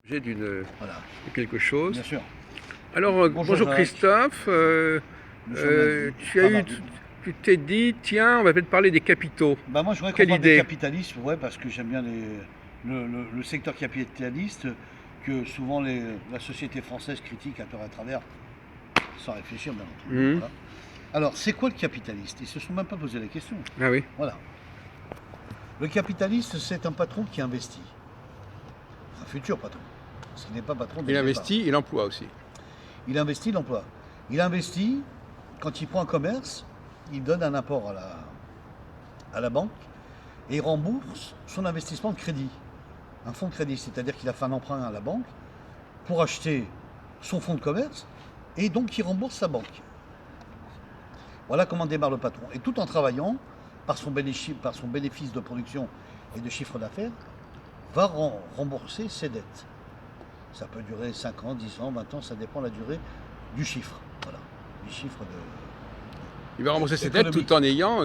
J'ai de Voilà, quelque chose. bien sûr. Alors, bonjour Jacques. Christophe. Nous sommes lundi. Tu as eu, tu t'es dit, tiens, on va peut-être parler des capitaux. Bah moi, je voudrais qu'on Quelle parle des idée? capitalistes, ouais, parce que j'aime bien le secteur capitaliste, que souvent la société française critique à tort et à travers, sans réfléchir, bien entendu. Mhm. Voilà. Alors, c'est quoi le capitaliste? Ils ne se sont même pas posé la question. Ah oui. Voilà. Le capitaliste, c'est un patron qui investit. Un futur patron. Parce qu'il n'est pas patron dès Il le investit, il emploie aussi. départ. Il investit l'emploi. Il investit, quand il prend un commerce, il donne un apport à la banque et il rembourse son investissement de crédit. Un fonds de crédit, c'est-à-dire qu'il a fait un emprunt à la banque pour acheter son fonds de commerce et donc il rembourse sa banque. Voilà comment démarre le patron. Et tout en travaillant, par son bénéfice de production et de chiffre d'affaires, va rembourser ses dettes. Ça peut durer 5 ans, 10 ans, 20 ans, ça dépend de la durée du chiffre. Voilà, du chiffre Il va rembourser ses dettes tout en ayant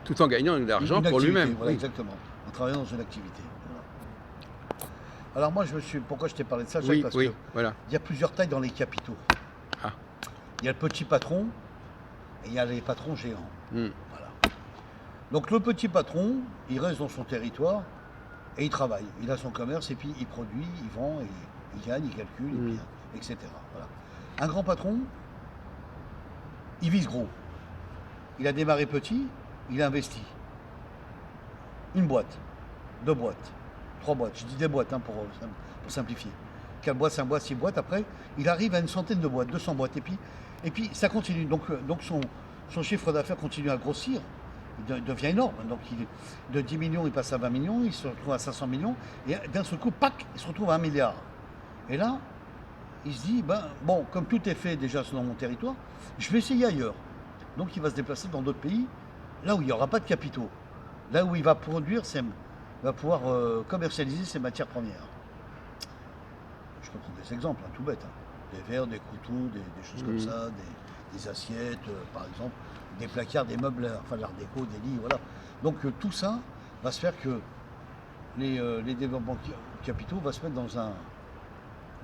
tout en gagnant de l'argent pour activité, lui-même. voilà, Oui. exactement. En travaillant dans une activité. Voilà. Alors moi, pourquoi je t'ai parlé de ça, Jacques, Oui, parce oui, que voilà. il y a plusieurs tailles dans les capitaux. Ah. Il y a le petit patron et il y a les patrons géants. Hmm. Voilà. Donc le petit patron, il reste dans son territoire et il travaille. Il a son commerce et puis il produit, il vend, et il gagne, il calcule, et puis, etc. Voilà. Un grand patron, il vise gros. Il a démarré petit, il a investi. Une boîte, 2 boîtes, 3 boîtes. Je dis des boîtes pour simplifier. 4 boîtes, 5 boîtes, 6 boîtes. Après, il arrive à une centaine de boîtes, 200 boîtes. Et puis ça continue. Donc son chiffre d'affaires continue à grossir. Il devient énorme. Donc de 10 millions, il passe à 20 millions, il se retrouve à 500 millions. Et d'un seul coup, pac, il se retrouve à 1 milliard. Et là, il se dit, bon, comme tout est fait déjà dans mon territoire, je vais essayer ailleurs. Donc il va se déplacer dans d'autres pays, là où il n'y aura pas de capitaux. Là où il va produire, va pouvoir commercialiser ses matières premières. Je peux prendre des exemples, tout bête. Des verres, des couteaux, des choses comme ça, des assiettes, par exemple, des placards, des meubles, enfin de l'art déco, des lits, voilà. Donc tout ça va se faire que les développements capitaux vont se mettre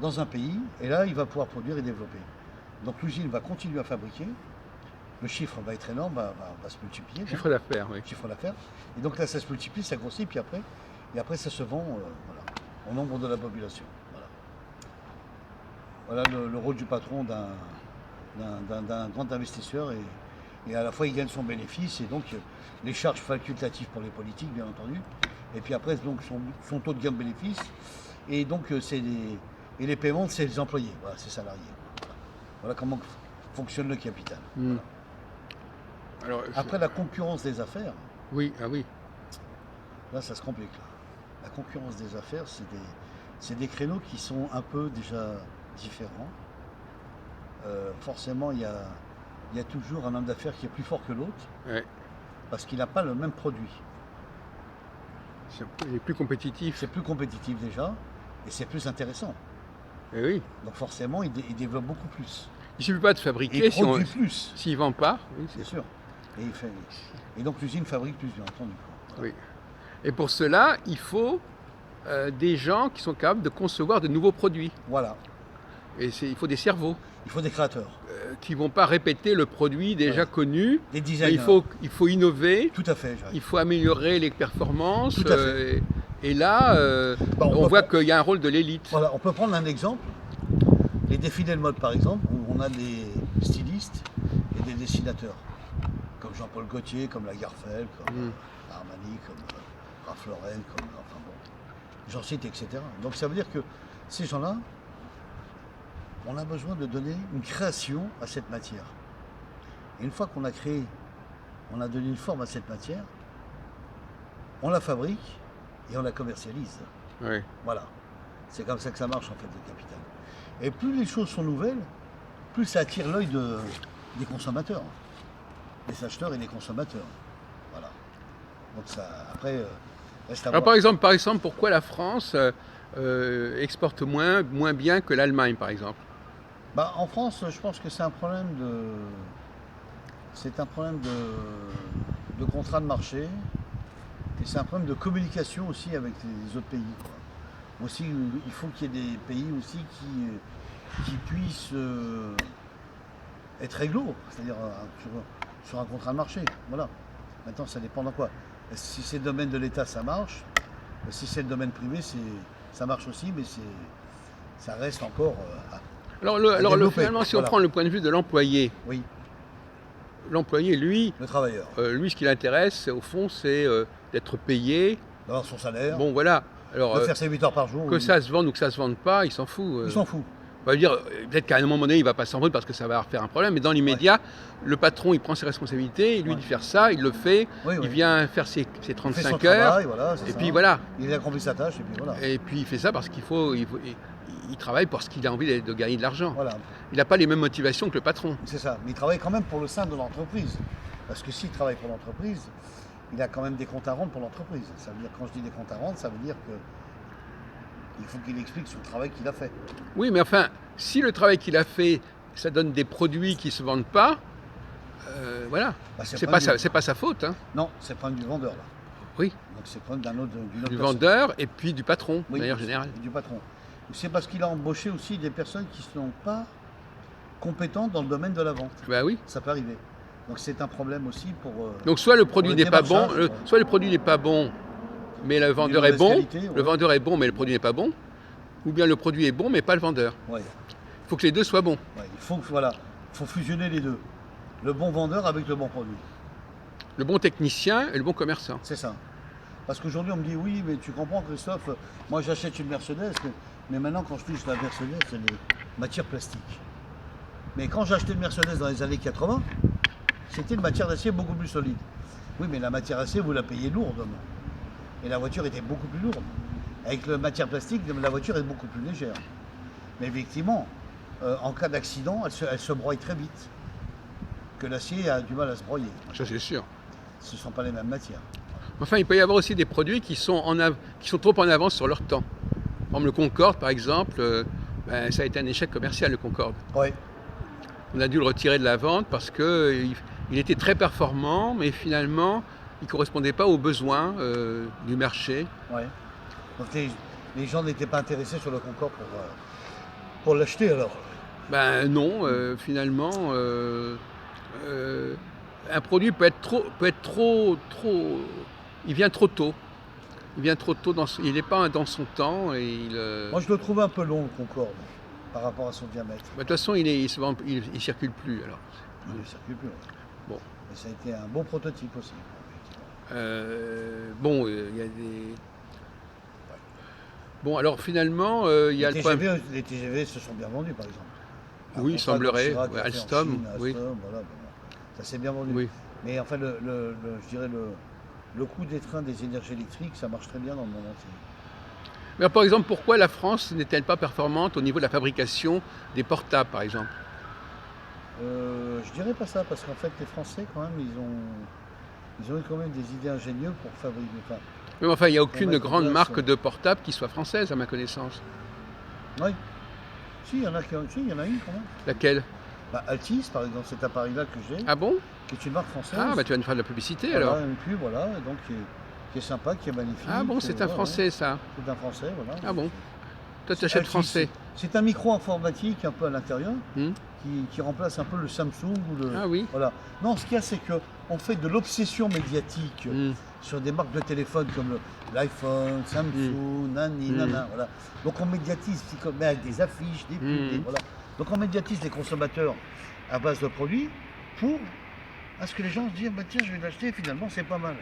dans un pays, et là, il va pouvoir produire et développer. Donc l'usine va continuer à fabriquer, le chiffre va être énorme, va se multiplier. Chiffre d'affaires, oui. Chiffre d'affaires. Et donc là, ça se multiplie, ça grossit, puis après ça se vend voilà, au nombre de la population. Voilà, le rôle du patron d'un grand investisseur, et à la fois il gagne son bénéfice, et donc les charges facultatives pour les politiques, bien entendu, et puis après donc son taux de gain de bénéfice, et donc les paiements, c'est les employés, voilà, c'est salariés. Voilà comment fonctionne le capital. Voilà. Alors, Après la concurrence des affaires, oui, ah oui. là ça se complique. Là. La concurrence des affaires, c'est des créneaux qui sont un peu déjà différents. Forcément, il y a toujours un homme d'affaires qui est plus fort que l'autre, Ouais. parce qu'il n'a pas le même produit. Il est plus compétitif. C'est plus compétitif déjà, et c'est plus intéressant. Eh oui. Donc forcément, il développe beaucoup plus. Il ne suffit pas de Et fabriquer il produit plus, s'il ne vend pas. Oui, c'est sûr. Et donc l'usine fabrique plus, bien entendu. Oui. Et pour cela, il faut des gens qui sont capables de concevoir de nouveaux produits. Voilà. Et il faut des cerveaux Il faut des créateurs, qui ne vont pas répéter le produit déjà connu. des Mais designers. il faut innover, Tout à fait, Jacques. il faut améliorer les performances. Tout à fait. Et là, on voit qu'il y a un rôle de l'élite. Voilà, on peut prendre un exemple. Les défilés de mode, par exemple, où on a des stylistes et des dessinateurs, comme Jean-Paul Gaultier, comme Lagerfeld, comme Armani, comme Ralph Lauren, enfin bon, j'en cite, etc. Donc ça veut dire que ces gens-là, on a besoin de donner une création à cette matière. Et une fois qu'on a créé, on a donné une forme à cette matière, on la fabrique et on la commercialise. Oui. Voilà. C'est comme ça que ça marche, en fait, le capital. Et plus les choses sont nouvelles, plus ça attire l'œil des consommateurs, des acheteurs et des consommateurs. Voilà. Donc ça, après, reste à Alors voir. par exemple, pourquoi la France exporte moins bien que l'Allemagne, par exemple? En France, je pense que c'est un problème de contrat de marché, et c'est un problème de communication aussi avec les autres pays, quoi. Aussi, il faut qu'il y ait des pays aussi qui puissent être réglo, c'est-à-dire sur un contrat de marché. Voilà. Maintenant, ça dépend dans quoi. Si c'est le domaine de l'État, ça marche. Si c'est le domaine privé, ça marche aussi, mais ça reste encore finalement, si on prend le point de vue de l'employé, oui, l'employé, lui, le travailleur, ce qui l'intéresse, au fond, c'est d'être payé. d'avoir son salaire, Bon, voilà. Alors, de faire ses 8 heures par jour. que ça se vende ou que ça se vende pas, il s'en fout. Il s'en fout. On va dire, peut-être qu'à un moment donné, il ne va pas s'en foutre parce que ça va faire un problème, mais dans l'immédiat, le patron, il prend ses responsabilités, il lui dit de faire ça, il le fait, il vient faire ses Il fait 35 son heures, travail, voilà, c'est et ça. puis voilà. Il accomplit sa tâche, et puis voilà. Et puis il fait ça parce il travaille parce qu'il a envie de gagner de l'argent. Voilà. Il n'a pas les mêmes motivations que le patron. C'est ça. Mais il travaille quand même pour le sein de l'entreprise. Parce que s'il travaille pour l'entreprise, il a quand même des comptes à rendre pour l'entreprise. Ça veut dire, quand je dis des comptes à rendre, ça veut dire que il faut qu'il explique son travail qu'il a fait. Oui, mais enfin, si le travail qu'il a fait, ça donne des produits qui ne se vendent pas, voilà. Bah, C'est pas sa faute. Hein. Non, c'est le problème du vendeur, là. Oui. Donc c'est le problème d'une autre Du personne. vendeur et puis du patron, Oui, de manière générale. Du patron. C'est parce qu'il a embauché aussi des personnes qui ne sont pas compétentes dans le domaine de la vente. Bah oui. Ça peut arriver. Donc c'est un problème aussi pour... Donc soit le produit pour le n'est pas bon, démarchage, soit le produit n'est pas bon, mais le vendeur est mauvaise bon. qualité, ouais. Le vendeur est bon, mais le produit n'est pas bon. Ou bien le produit est bon, mais pas le vendeur. Ouais. Il faut que les deux soient bons. Ouais, il faut fusionner les deux. Le bon vendeur avec le bon produit. Le bon technicien et le bon commerçant. C'est ça. Parce qu'aujourd'hui, on me dit, oui, mais tu comprends, Christophe, moi j'achète une Mercedes, mais maintenant, quand je touche la Mercedes, c'est des matières plastiques. Mais quand j'ai acheté une Mercedes dans les années 80, c'était une matière d'acier beaucoup plus solide. Oui, mais la matière d'acier, vous la payez lourdement. Et la voiture était beaucoup plus lourde. Avec la matière plastique, la voiture est beaucoup plus légère. Mais effectivement, en cas d'accident, elle se broye très vite. Que l'acier a du mal à se broyer. Ça, c'est sûr. Ce ne sont pas les mêmes matières. Enfin, il peut y avoir aussi des produits qui sont trop en avance sur leur temps. Par exemple, le Concorde, par exemple, ça a été un échec commercial, le Concorde. Oui. On a dû le retirer de la vente parce qu'il était très performant, mais finalement, il ne correspondait pas aux besoins du marché. Ouais. Donc les gens n'étaient pas intéressés sur le Concorde pour l'acheter alors. Ben non, finalement, un produit peut être trop, il vient trop tôt. Il vient trop tôt, il n'est pas dans son temps. Et Moi je le trouve un peu long, le Concorde, par rapport à son diamètre. De toute façon, il ne circule plus alors. Il ne circule plus. Ouais. Bon. Et ça a été un bon prototype aussi. Il y a des... Bon, alors finalement, il y a les le problème... Les TGV se sont bien vendus, par exemple. Oui, il semblerait. Alstom, oui. Voilà, bon, ça s'est bien vendu. Oui. Mais enfin, je dirais le coût des trains des énergies électriques, ça marche très bien dans le monde entier. Mais par exemple, pourquoi la France n'est-elle pas performante au niveau de la fabrication des portables, par exemple? Je dirais pas ça, parce qu'en fait, les Français, quand même, ils ont eu quand même des idées ingénieuses pour fabriquer. Mais enfin, il n'y a aucune grande marque de portable qui soit française, à ma connaissance. Oui. Si, il y en a une quand même. Laquelle? Altis, par exemple, cet appareil-là que j'ai, Ah bon? qui est une marque française. Ah, bah tu vas nous faire de la publicité Voilà, alors. une pub, voilà, donc qui est sympa, qui est magnifique. Ah bon, c'est un français ça. C'est un français, voilà. Ah bon? Toi, tu achètes français. C'est un micro informatique un peu à l'intérieur, Hmm. qui remplace un peu le Samsung ou le. Ah oui. Voilà. Non, ce qu'il y a, c'est qu'on fait de l'obsession médiatique Hmm. sur des marques de téléphone comme l'iPhone, Samsung, nani, nana, voilà. Donc on médiatise, mais avec des affiches, des pubs, voilà. Donc on médiatise les consommateurs à base de produits pour à ce que les gens se disent, bah, tiens, je vais l'acheter, finalement c'est pas mal.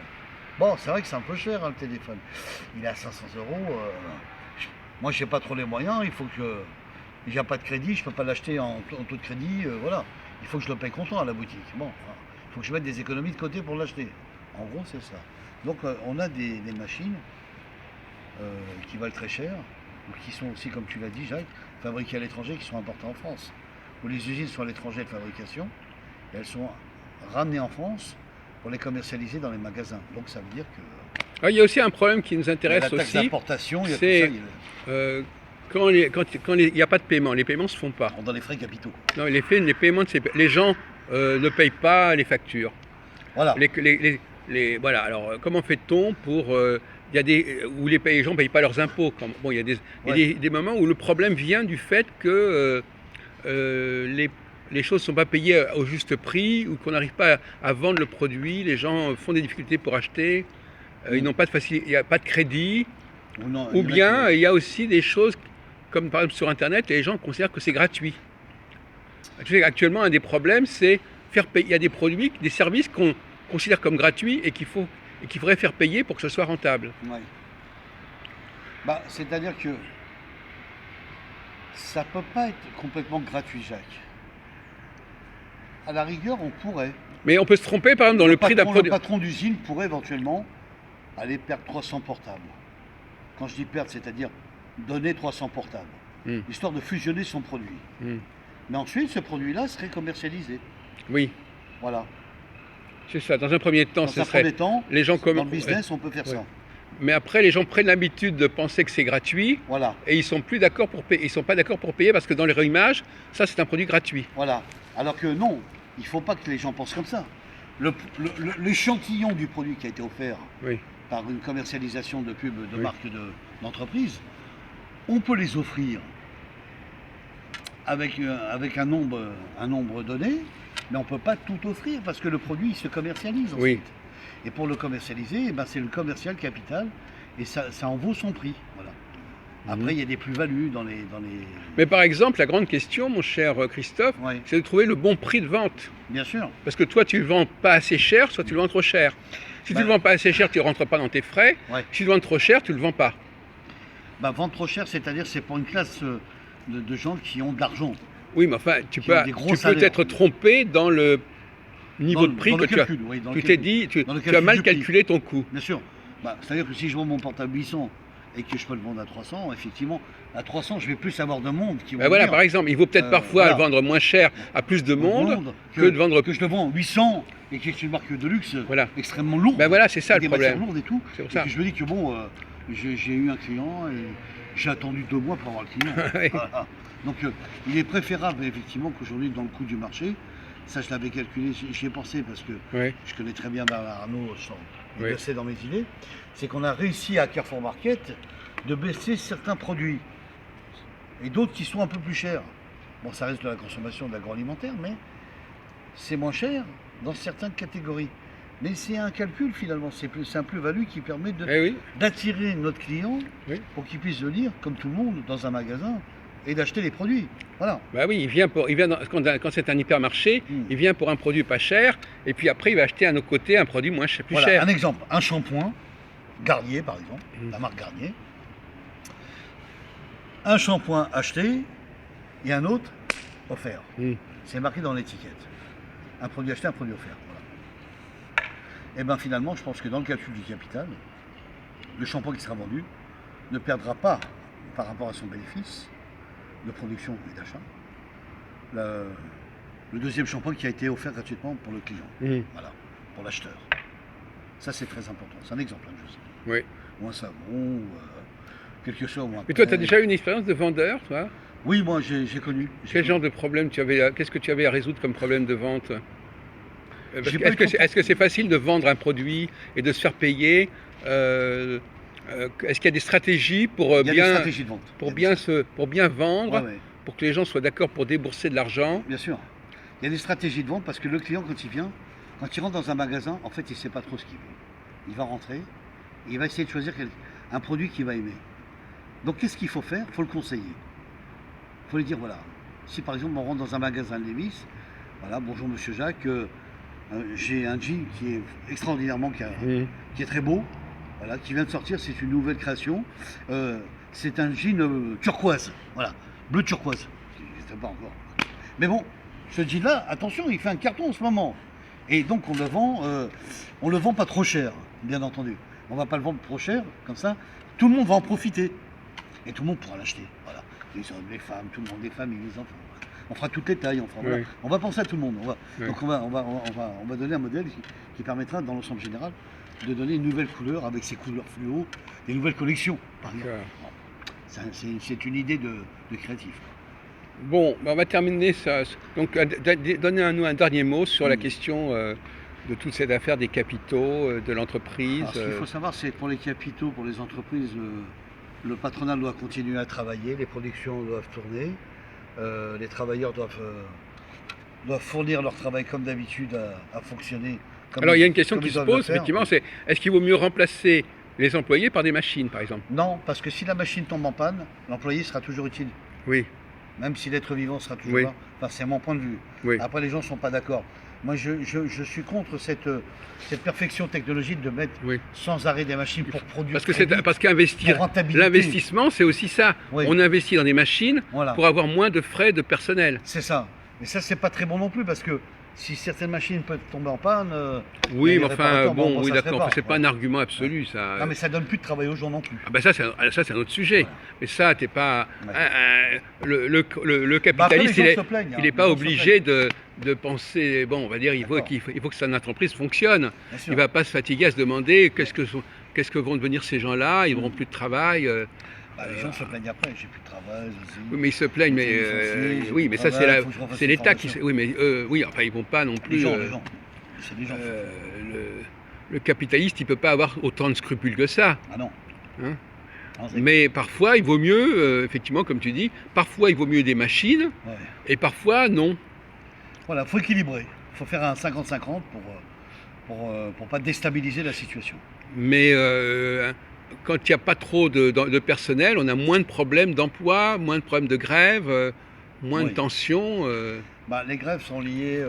Bon, c'est vrai que c'est un peu cher, hein, le téléphone. Il est à 500 €. Moi, je n'ai pas trop les moyens, il faut que... Il n'y a pas de crédit, je ne peux pas l'acheter en taux de crédit, voilà. Il faut que je le paye comptant à la boutique. Bon, il faut que je mette des économies de côté pour l'acheter. En gros, c'est ça. Donc, on a des machines qui valent très cher, ou qui sont aussi, comme tu l'as dit, Jacques, fabriquées à l'étranger, qui sont importées en France. Où les usines sont à l'étranger de fabrication, et elles sont ramenées en France pour les commercialiser dans les magasins. Donc, ça veut dire que... Ah, il y a aussi un problème qui nous intéresse la taxe aussi. d'importation, il y a C'est tout ça. quand il n'y a pas de paiement, les paiements ne se font pas. Dans les frais capitaux. Non, les paiements, les gens ne payent pas les factures. Voilà. Voilà. Alors, comment fait-on pour il y a où les gens ne payent pas leurs impôts. Bon, il y a des moments où le problème vient du fait que les choses ne sont pas payées au juste prix ou qu'on n'arrive pas à vendre le produit. Les gens font des difficultés pour acheter. Ils n'ont pas de facilité, il n'y a pas de crédit. Ou bien il y a aussi des choses comme par exemple sur Internet, les gens considèrent que c'est gratuit. Actuellement, un des problèmes, c'est faire payer. Il y a des produits, des services qu'on considère comme gratuits et qu'il faudrait faire payer pour que ce soit rentable. Ouais. Bah, c'est-à-dire que ça peut pas être complètement gratuit, Jacques. À la rigueur, on pourrait. Mais on peut se tromper, par exemple, dans le prix d'un produit. Le patron d'usine pourrait éventuellement aller perdre 300 portables. Quand je dis perdre, c'est-à-dire donner 300 portables, histoire de fusionner son produit. Mais ensuite, ce produit-là serait commercialisé. Oui. Voilà. C'est ça. Dans un premier temps, les gens dans le business, on peut faire ça. Mais après, les gens prennent l'habitude de penser que c'est gratuit. Voilà. Et ils sont plus d'accord pour payer. Ils sont pas d'accord pour payer parce que dans leur image, ça c'est un produit gratuit. Voilà. Alors que non, il ne faut pas que les gens pensent comme ça. L'échantillon du produit qui a été offert par une commercialisation de pub, de marque, d'entreprise, on peut les offrir avec un nombre donné, mais on ne peut pas tout offrir parce que le produit se commercialise ensuite. Et pour le commercialiser, c'est le commercial capital et ça en vaut son prix. Voilà. Après, il y a des plus-values dans les... Mais par exemple, la grande question, mon cher Christophe, c'est de trouver le bon prix de vente. Bien sûr. Parce que toi, tu ne le vends pas assez cher, soit tu le vends trop cher. Si tu ne le vends pas assez cher, tu ne rentres pas dans tes frais. Si tu le vends trop cher, tu ne le vends pas. Vendre trop cher, c'est-à-dire c'est pour une classe de gens qui ont de l'argent. Oui, mais enfin, tu peux t'être trompé dans le niveau de prix que tu as. Tu t'es dit, tu as mal calculé ton coût. Bien sûr. C'est-à-dire que si je vends mon portable 800 et que je peux le vendre à 300, effectivement, à 300, je vais plus avoir de monde qui va voilà, par exemple, il vaut peut-être parfois le vendre moins cher à plus de monde que de vendre... Que je le vends 800 et que c'est une marque de luxe extrêmement lourde. Voilà, c'est ça le problème. Lourde et tout. Et que je me dis que bon, j'ai eu un client et j'ai attendu 2 mois pour avoir le client. Voilà. Donc il est préférable effectivement qu'aujourd'hui, dans le coût du marché, ça je l'avais calculé, j'y ai pensé parce que je connais très bien Bernard Arnault, il bossait dans mes idées, c'est qu'on a réussi à Carrefour Market de baisser certains produits et d'autres qui sont un peu plus chers. Bon, ça reste de la consommation de l'agroalimentaire, mais c'est moins cher dans certaines catégories. Mais c'est un calcul finalement, c'est un plus-value qui permet d'attirer notre client pour qu'il puisse venir, comme tout le monde, dans un magasin et d'acheter les produits. Voilà. Il vient quand c'est un hypermarché, il vient pour un produit pas cher et puis après il va acheter à nos côtés un produit plus cher. Un exemple, un shampoing, Garnier par exemple, la marque Garnier. Un shampoing acheté et un autre offert. C'est marqué dans l'étiquette. Un produit acheté, un produit offert. Voilà. Et finalement, je pense que dans le calcul du capital, le shampoing qui sera vendu ne perdra pas par rapport à son bénéfice de production et d'achat le deuxième shampoing qui a été offert gratuitement pour le client, voilà, pour l'acheteur. Ça c'est très important, c'est un exemple, je sais. Ou un savon, ou quelque chose. Mais toi, tu as déjà eu une expérience de vendeur, toi? Oui, moi j'ai connu. Quel genre de problème qu'est-ce que tu avais à résoudre comme problème de vente? Est-ce que c'est facile de vendre un produit et de se faire payer? Est-ce qu'il y a des stratégies pour bien vendre, pour que les gens soient d'accord pour débourser de l'argent? Bien sûr. Il y a des stratégies de vente parce que le client, quand il rentre dans un magasin, en fait, il ne sait pas trop ce qu'il veut. Il va rentrer et il va essayer de choisir un produit qu'il va aimer. Donc, qu'est-ce qu'il faut faire? Il faut le conseiller. Il faut lui dire, voilà, si par exemple on rentre dans un magasin de Levi's, voilà, bonjour Monsieur Jacques, j'ai un jean qui est extraordinairement qui est très beau. Voilà, qui vient de sortir, c'est une nouvelle création. C'est un jean turquoise, voilà, bleu turquoise. Je ne sais pas encore. Mais bon, ce jean-là, attention, il fait un carton en ce moment. Et donc on le vend pas trop cher, bien entendu. On ne va pas le vendre trop cher, comme ça, tout le monde va en profiter. Et tout le monde pourra l'acheter. Voilà. Les hommes, les femmes, tout le monde, les familles, les enfants. On fera toutes les tailles, voilà. On va penser à tout le monde. Donc on va donner un modèle qui permettra, dans l'ensemble général, de donner une nouvelle couleur avec ses couleurs fluo, des nouvelles collections, par exemple. C'est une idée de créatif. Bon, on va terminer ça. Donc, donnez-nous un dernier mot sur la question de toute cette affaire des capitaux, de l'entreprise. Alors, ce qu'il faut savoir, c'est que pour les capitaux, pour les entreprises, le patronat doit continuer à travailler, les productions doivent tourner, les travailleurs doivent fournir leur travail comme d'habitude à fonctionner. Alors il y a une question comme qui ils se doivent le pose, faire. effectivement, c'est est-ce qu'il vaut mieux remplacer les employés par des machines, par exemple? Non, parce que si la machine tombe en panne, l'employé sera toujours utile. Oui, Même si l'être vivant sera toujours Oui. là. Enfin, c'est mon point de vue. oui. Après, les gens ne sont pas d'accord. Moi, je suis contre cette perfection technologique de mettre Oui. sans arrêt des machines pour produire. Parce que très vite, parce qu'investir, pour rentabilité. l'investissement, c'est aussi ça. Oui. On investit dans des machines Voilà. pour avoir moins de frais de personnel. C'est ça. Mais ça, c'est pas très bon non plus parce que si certaines machines peuvent tomber en panne. Oui, les mais enfin, réparateurs, bon, oui, ça se d'accord. répare. C'est pas un argument absolu, ça. Non, mais ça donne plus de travail aux gens non plus. Ah ben ça, c'est un autre sujet. Voilà. Mais ça, t'es pas. Ouais. Le Bah, après, capitaliste, les il gens est, se plaignent, il n'est hein. pas Les gens se obligé de penser. Bon, on va dire, il faut D'accord. que son entreprise fonctionne. Bien sûr. Il ne va pas se fatiguer à se demander qu'est-ce que vont devenir ces gens-là, ils n'auront plus de travail. Bah, les gens se plaignent après. J'ai plus de travail. Oui, mais ils se plaignent, mais Faut me licencier, j'ai oui, plus mais de ça travail, faut que je refasse c'est une l'État qui. formation. Oui, mais oui, enfin ils vont pas non plus. Les gens. C'est des gens. Le capitaliste, il peut pas avoir autant de scrupules que ça. Ah non. Hein. Non, c'est- Mais parfois, il vaut mieux, effectivement, comme tu dis, parfois il vaut mieux des machines, Ouais. et parfois non. Voilà, faut équilibrer. Faut faire un 50-50 pour pas déstabiliser la situation. Mais quand il n'y a pas trop de personnel, on a moins de problèmes d'emploi, moins de problèmes de grève, moins de Oui. tensions. Bah, les grèves sont liées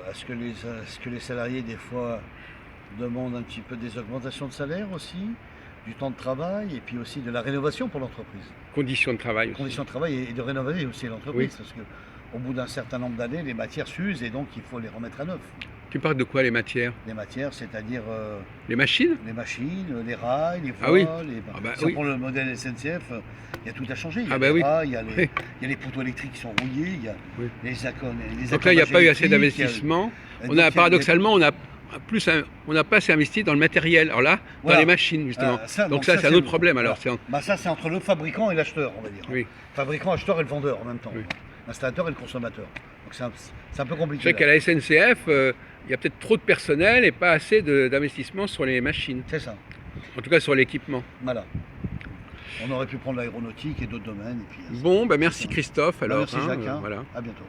à ce que les salariés, des fois, demandent un petit peu des augmentations de salaire aussi, du temps de travail et puis aussi de la rénovation pour l'entreprise. Conditions de travail aussi. Conditions de travail et de rénover aussi l'entreprise parce que au bout d'un certain nombre d'années, les matières s'usent et donc il faut les remettre à neuf. Tu parles de quoi, les matières? Les matières, c'est-à-dire Les machines? les machines, les rails, les Ah oui. voiles. Ah bah Si on oui. prend le modèle SNCF, il y a tout à changer. Il y a Ah bah les oui. rails, Oui. il y a les poteaux électriques qui sont rouillés, il y a Oui. les accords. Donc là, il n'y a pas eu assez d'investissement. Paradoxalement, on n'a pas assez investi dans le matériel. Alors là, Voilà. dans les machines, justement. Donc ça, c'est un c'est autre problème. Alors, ça, c'est entre le fabricant et l'acheteur, on va dire. Oui. Fabricant, acheteur et le vendeur en même temps. Oui. L'installateur et le consommateur. Donc c'est un peu Je compliqué. sais qu'à là. la SNCF, il y a peut-être trop de personnel et pas assez d'investissement sur les machines. C'est ça. En tout cas, sur l'équipement. Voilà. On aurait pu prendre l'aéronautique et d'autres domaines. Et puis, Bon, bah merci Christophe. Alors, merci Jacques. voilà. À bientôt.